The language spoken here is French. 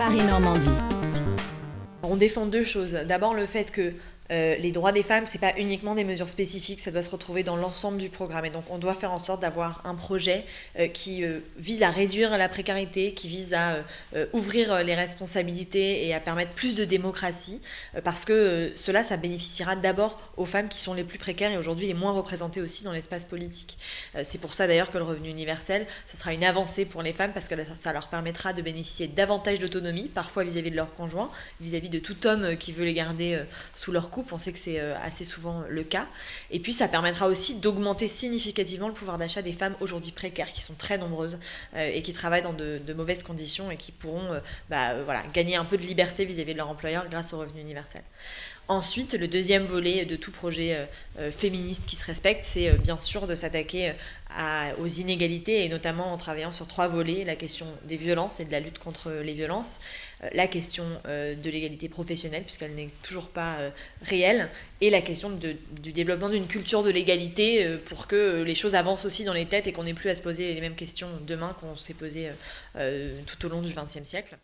Paris-Normandie. On défend deux choses. D'abord, le fait que les droits des femmes, c'est pas uniquement des mesures spécifiques, ça doit se retrouver dans l'ensemble du programme. Et donc, on doit faire en sorte d'avoir un projet qui vise à réduire la précarité, qui vise à ouvrir les responsabilités et à permettre plus de démocratie, parce que cela, ça bénéficiera d'abord aux femmes qui sont les plus précaires et aujourd'hui les moins représentées aussi dans l'espace politique. C'est pour ça d'ailleurs que le revenu universel, ce sera une avancée pour les femmes, parce que ça leur permettra de bénéficier davantage d'autonomie, parfois vis-à-vis de leur conjoint, vis-à-vis de tout homme qui veut les garder sous leur coupe. On sait que c'est assez souvent le cas. Et puis ça permettra aussi d'augmenter significativement le pouvoir d'achat des femmes aujourd'hui précaires, qui sont très nombreuses et qui travaillent dans de mauvaises conditions et qui pourront gagner un peu de liberté vis-à-vis de leur employeur grâce au revenu universel. Ensuite, le deuxième volet de tout projet féministe qui se respecte, c'est bien sûr de s'attaquer aux inégalités, et notamment en travaillant sur trois volets: la question des violences et de la lutte contre les violences, la question de l'égalité professionnelle, puisqu'elle n'est toujours pas réelle, et la question du développement d'une culture de l'égalité pour que les choses avancent aussi dans les têtes et qu'on n'ait plus à se poser les mêmes questions demain qu'on s'est posées tout au long du XXe siècle.